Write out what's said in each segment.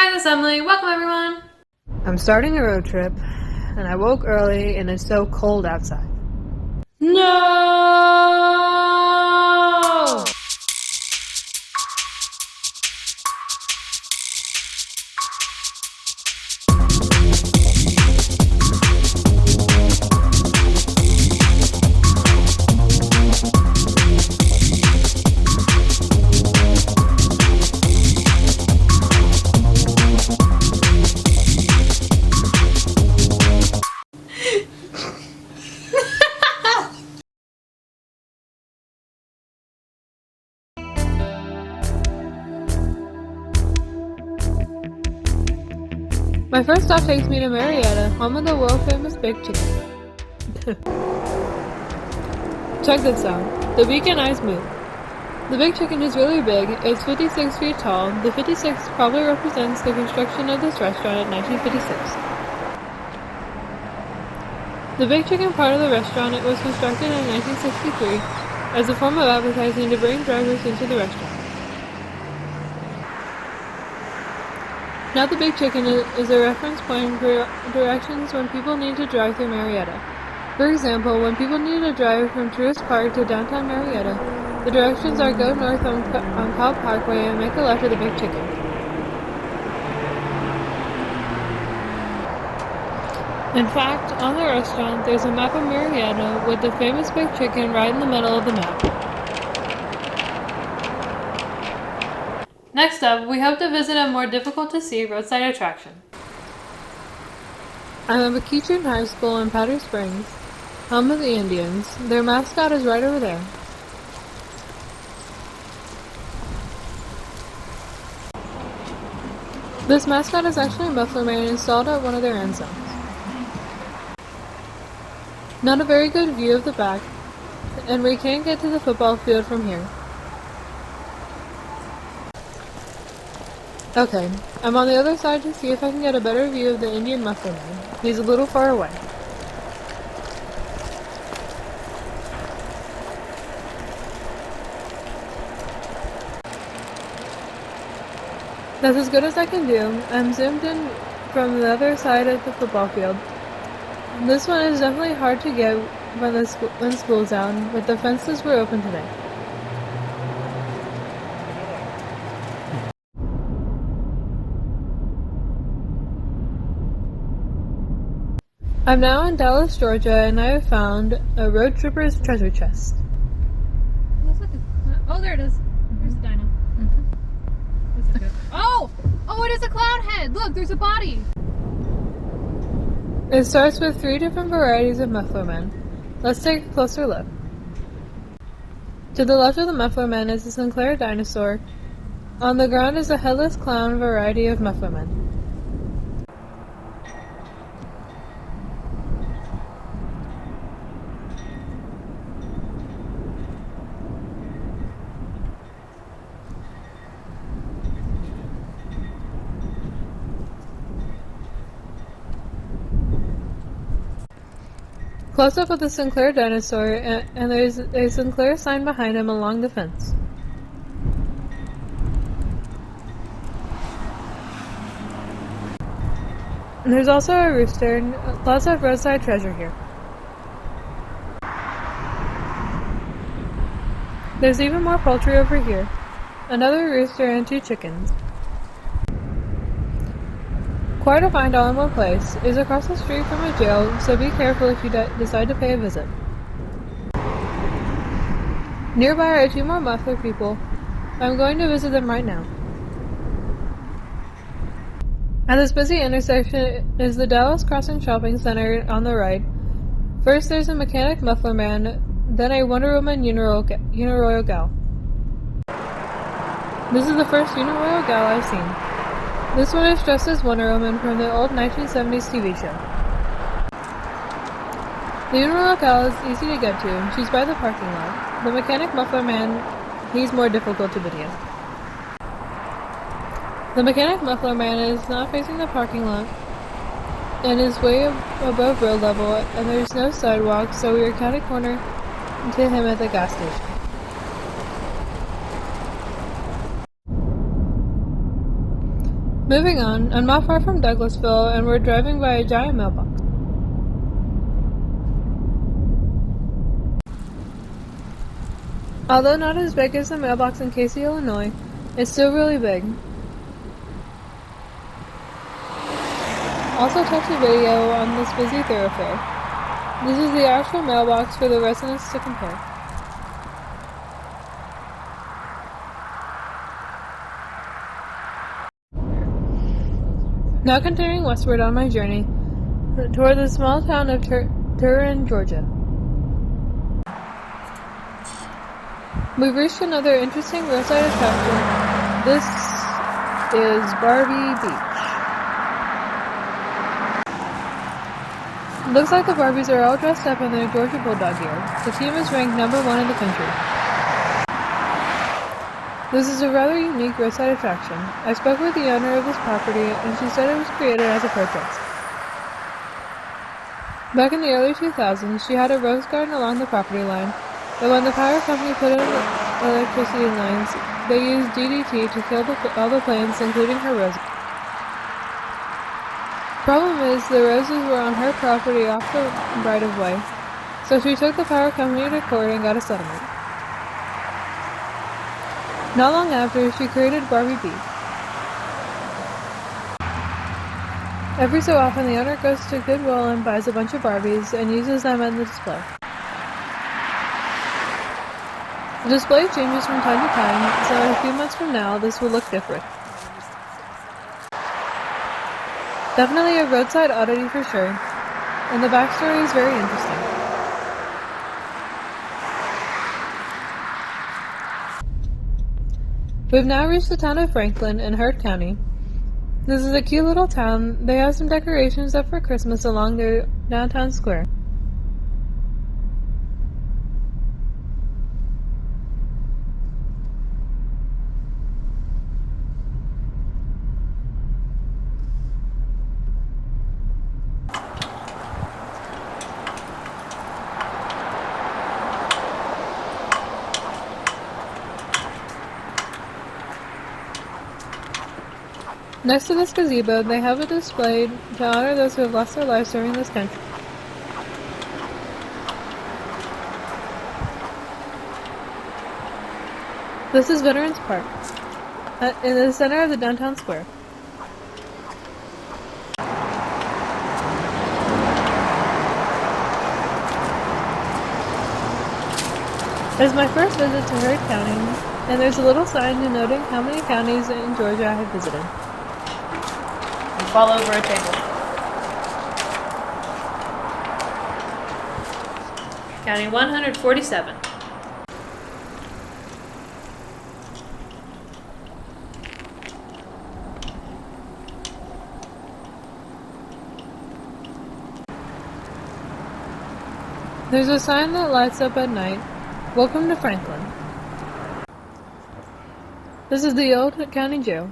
Hi, this is Emily. Welcome, everyone. I'm starting a road trip, and I woke early, and it's so cold outside. No! My first stop takes me to Marietta, home of the world-famous Big Chicken. Check this out. The weekend eyes move. The Big Chicken is really big. It's 56 feet tall. The 56 probably represents the construction of this restaurant in 1956. The Big Chicken part of the restaurant was constructed in 1963 as a form of advertising to bring drivers into the restaurant. Now the Big Chicken is a reference point for directions when people need to drive through Marietta. For example, when people need to drive from Truist Park to downtown Marietta, the directions are go north on Cobb Parkway and make a left at the Big Chicken. In fact, on the restaurant, there's a map of Marietta with the famous Big Chicken right in the middle of the map. Next up, we hope to visit a more difficult-to-see roadside attraction. I'm at McEachern High School in Powder Springs, home of the Indians. Their mascot is right over there. This mascot is actually a Muffler Man installed at one of their end zones. Not a very good view of the back, and we can't get to the football field from here. Okay, I'm on the other side to see if I can get a better view of the Indian Muffler Man. He's a little far away. That's as good as I can do. I'm zoomed in from the other side of the football field. This one is definitely hard to get when school's out, but the fences were open today. I'm now in Dallas, Georgia, and I have found a road tripper's treasure chest. Oh, there it is. There's the dino. This is good. Oh, it is a clown head. Look, there's a body. It starts with 3 different varieties of Muffler Men. Let's take a closer look. To the left of the Muffler Men is a Sinclair dinosaur. On the ground is a headless clown variety of Muffler Men. Close up with the Sinclair dinosaur, and there's a Sinclair sign behind him along the fence. And there's also a rooster, and lots of roadside treasure here. There's even more poultry over here. Another rooster and 2 chickens. Quite a find all in one place. Is across the street from a jail, so be careful if you decide to pay a visit. Nearby are 2 more muffler people. I'm going to visit them right now. At this busy intersection is the Dallas Crossing Shopping Center on the right. First there's a mechanic Muffler Man, then a Wonder Woman Uniroyal Gal. This is the first Uniroyal Gal I've seen. This one is dressed as Wonder Woman from the old 1970s TV show. The Uniroyal Gal is easy to get to. She's by the parking lot. The mechanic Muffler Man, he's more difficult to video. The mechanic Muffler Man is not facing the parking lot and is way above road level, and there's no sidewalk, so we are catty-corner to him at the gas station. Moving on, I'm not far from Douglasville, and we're driving by a giant mailbox. Although not as big as the mailbox in Casey, Illinois, it's still really big. Also touch the video on this busy thoroughfare. This is the actual mailbox for the residents to compare. Now continuing westward on my journey toward the small town of Turin, Georgia. We've reached another interesting roadside attraction. This is Barbie Beach. Looks like the Barbies are all dressed up in their Georgia Bulldog gear. The team is ranked #1 in the country. This is a rather unique roadside attraction. I spoke with the owner of this property, and she said it was created as a protest. Back in the early 2000s, she had a rose garden along the property line, but when the power company put in electricity lines, they used DDT to kill all the plants, including her roses. Problem is, the roses were on her property off the right-of-way, so she took the power company to court and got a settlement. Not long after, she created Barbie Beach. Every so often, the owner goes to Goodwill and buys a bunch of Barbies and uses them in the display. The display changes from time to time, so in a few months from now, this will look different. Definitely a roadside oddity for sure, and the backstory is very interesting. We've now reached the town of Franklin in Hart County. This is a cute little town. They have some decorations up for Christmas along their downtown square. Next to this gazebo, they have a display to honor those who have lost their lives serving this country. This is Veterans Park, in the center of the downtown square. It is my first visit to Hart County, and there's a little sign denoting how many counties in Georgia I have visited. Fall over a table. Counting 147. There's a sign that lights up at night. Welcome to Franklin. This is the old county jail.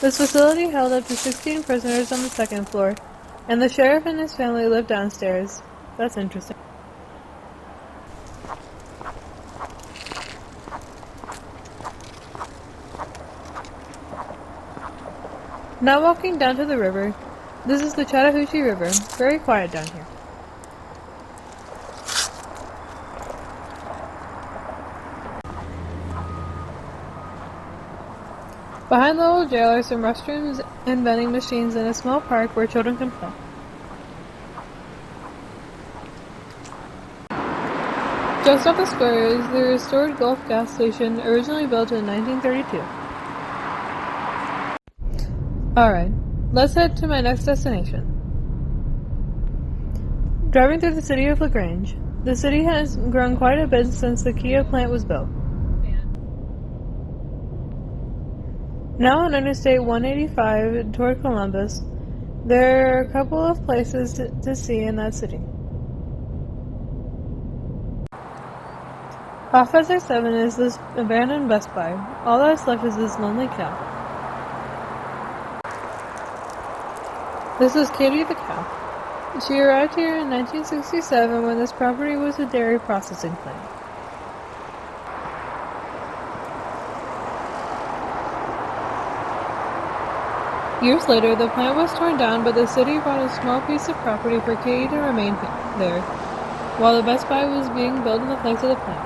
This facility held up to 16 prisoners on the second floor, and the sheriff and his family lived downstairs. That's interesting. Now walking down to the river. This is the Chattahoochee River. Very quiet down here. Behind the old jail are some restrooms and vending machines in a small park where children can play. Just off the square is the restored Gulf gas station, originally built in 1932. Alright, let's head to my next destination. Driving through the city of Lagrange. The city has grown quite a bit since the Kia plant was built. Now on Interstate 185 toward Columbus, there are a couple of places to see in that city. Off Exit 7 is this abandoned Best Buy. All that's left is this lonely cow. This is Kadie the cow. She arrived here in 1967 when this property was a dairy processing plant. Years later, the plant was torn down, but the city bought a small piece of property for Kadie to remain there, while the Best Buy was being built in the place of the plant.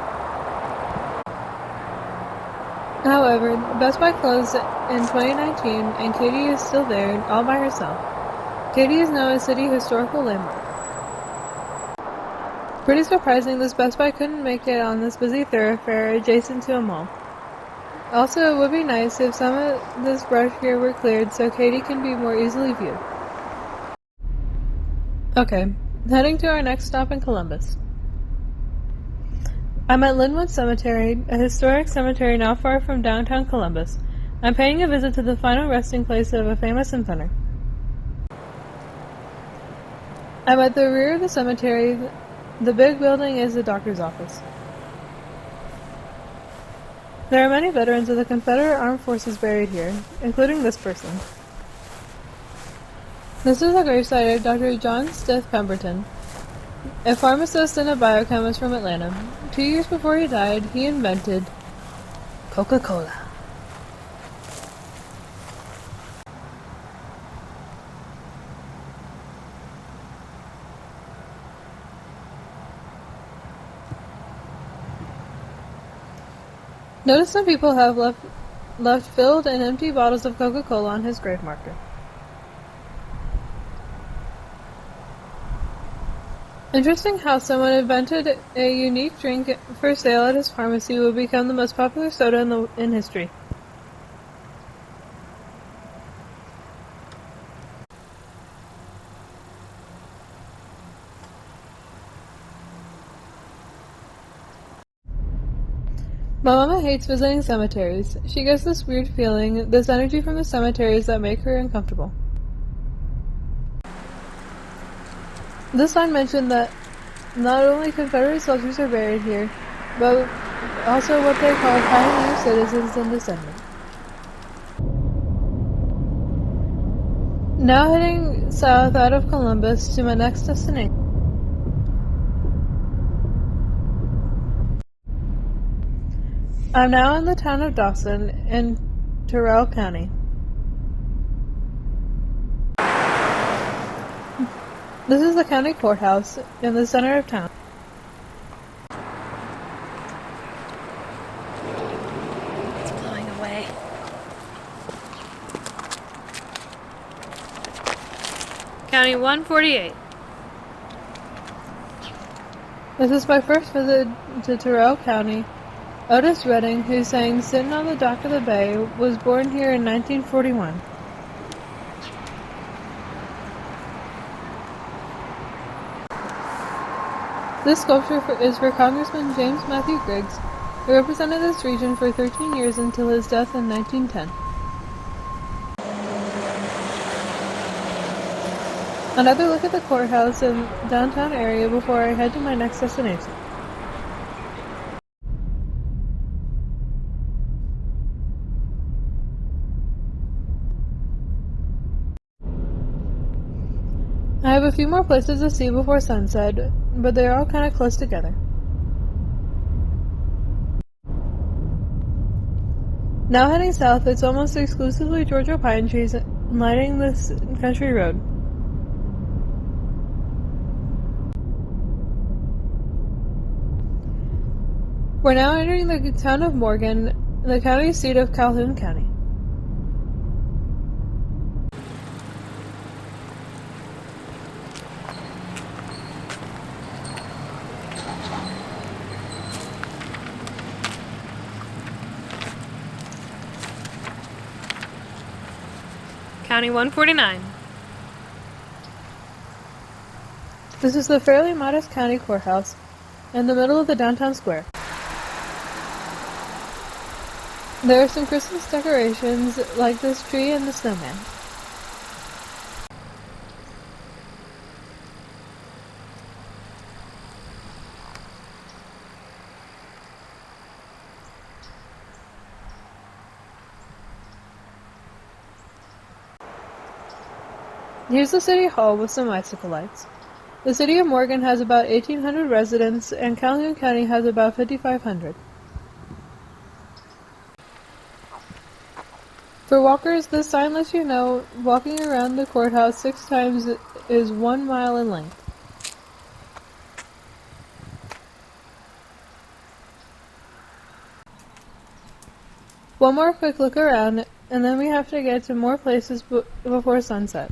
However, Best Buy closed in 2019, and Kadie is still there, all by herself. Kadie is now a city historical landmark. Pretty surprising, this Best Buy couldn't make it on this busy thoroughfare adjacent to a mall. Also, it would be nice if some of this brush here were cleared so Kadie can be more easily viewed. Okay, heading to our next stop in Columbus. I'm at Linwood Cemetery, a historic cemetery not far from downtown Columbus. I'm paying a visit to the final resting place of a famous inventor. I'm at the rear of the cemetery. The big building is the doctor's office. There are many veterans of the Confederate Armed Forces buried here, including this person. This is the gravesite of Dr. John Stith Pemberton, a pharmacist and a biochemist from Atlanta. 2 years before he died, he invented Coca-Cola. Notice some people have left filled and empty bottles of Coca-Cola on his grave marker. Interesting how someone invented a unique drink for sale at his pharmacy would become the most popular soda in history. My mama hates visiting cemeteries. She gets this weird feeling, this energy from the cemeteries that make her uncomfortable. This sign mentioned that not only Confederate soldiers are buried here, but also what they call pioneer citizens and descendants. Now heading south out of Columbus to my next destination. I'm now in the town of Dawson in Terrell County. This is the county courthouse in the center of town. It's blowing away. County 148. This is my first visit to Terrell County. Otis Redding, who sang "Sittin' on the Dock of the Bay," was born here in 1941. This sculpture is for Congressman James Matthew Griggs, who represented this region for 13 years until his death in 1910. Another look at the courthouse and downtown area before I head to my next destination. I have a few more places to see before sunset, but they're all kind of close together. Now heading south, it's almost exclusively Georgia pine trees lining this country road. We're now entering the town of Morgan, the county seat of Calhoun County. County 149. This is the fairly modest county courthouse in the middle of the downtown square. There are some Christmas decorations like this tree and the snowman. Here's the city hall with some icicle lights. The city of Morgan has about 1,800 residents and Calhoun County has about 5,500. For walkers, this sign lets you know walking around the courthouse 6 times is 1 mile in length. One more quick look around, and then we have to get to more places before sunset.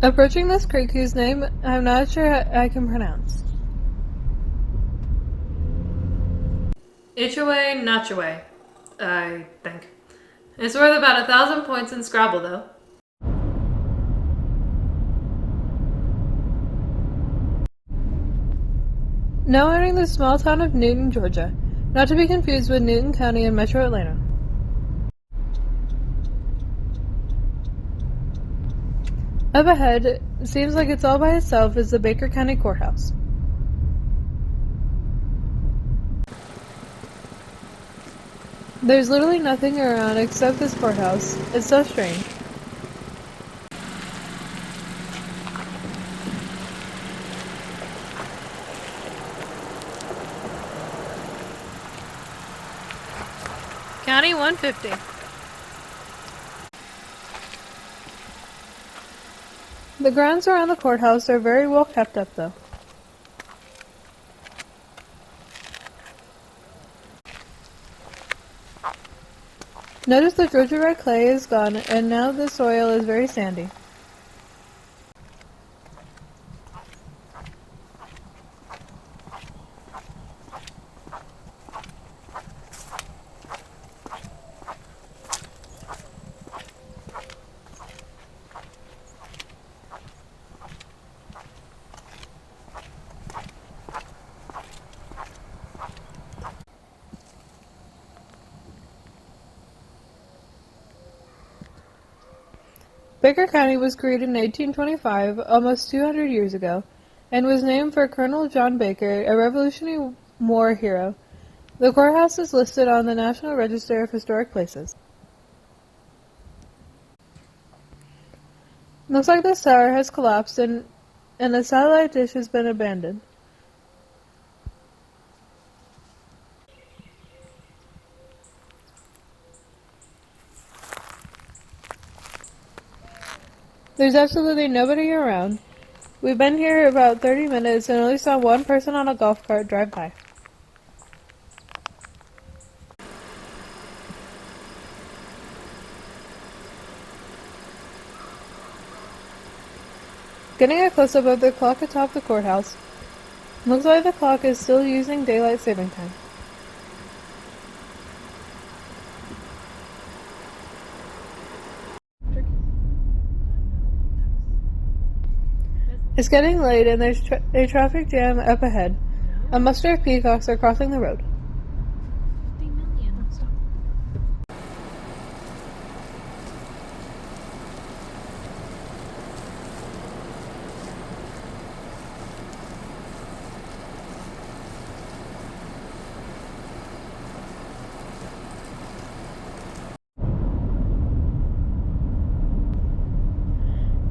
Approaching this creek whose name I'm not sure I can pronounce. Itchaway, Notchaway, I think. It's worth about 1,000 points in Scrabble, though. Now entering the small town of Newton, Georgia, not to be confused with Newton County in Metro Atlanta. Up ahead, it seems like it's all by itself, is the Baker County Courthouse. There's literally nothing around except this courthouse. It's so strange. County 150. The grounds around the courthouse are very well kept up, though. Notice the Georgia red clay is gone, and now the soil is very sandy. Baker County was created in 1825, almost 200 years ago, and was named for Colonel John Baker, a Revolutionary War hero. The courthouse is listed on the National Register of Historic Places. Looks like this tower has collapsed and the satellite dish has been abandoned. There's absolutely nobody around. We've been here about 30 minutes and only saw one person on a golf cart drive by. Getting a close-up of the clock atop the courthouse, looks like the clock is still using daylight saving time. It's getting late and there's a traffic jam up ahead. A muster of peacocks are crossing the road. 50 million. Stop.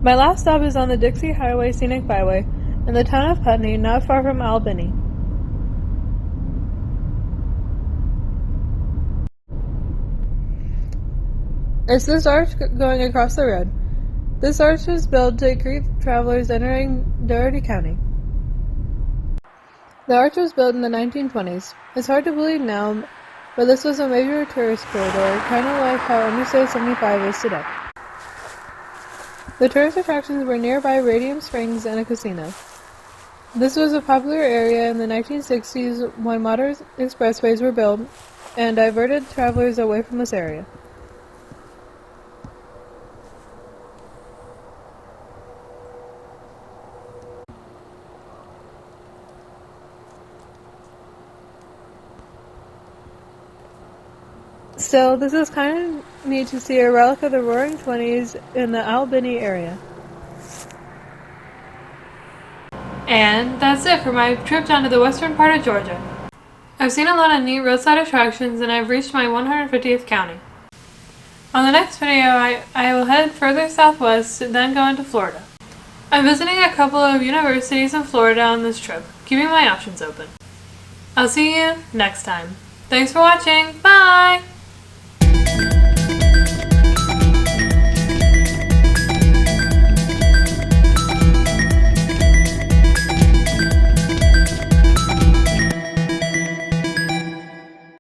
My last stop is on the Dixie Highway Scenic Byway in the town of Putney, not far from Albany. It's this arch going across the road. This arch was built to greet travelers entering Dougherty County. The arch was built in the 1920s. It's hard to believe now, but this was a major tourist corridor, kind of like how Interstate 75 is today. The tourist attractions were nearby Radium Springs and a casino. This was a popular area in the 1960s when modern expressways were built and diverted travelers away from this area. Still, this is kind of neat to see a relic of the Roaring Twenties in the al-BINNY area. And that's it for my trip down to the western part of Georgia. I've seen a lot of neat roadside attractions and I've reached my 150th county. On the next video, I will head further southwest, then go into Florida. I'm visiting a couple of universities in Florida on this trip, keeping my options open. I'll see you next time. Thanks for watching. Bye!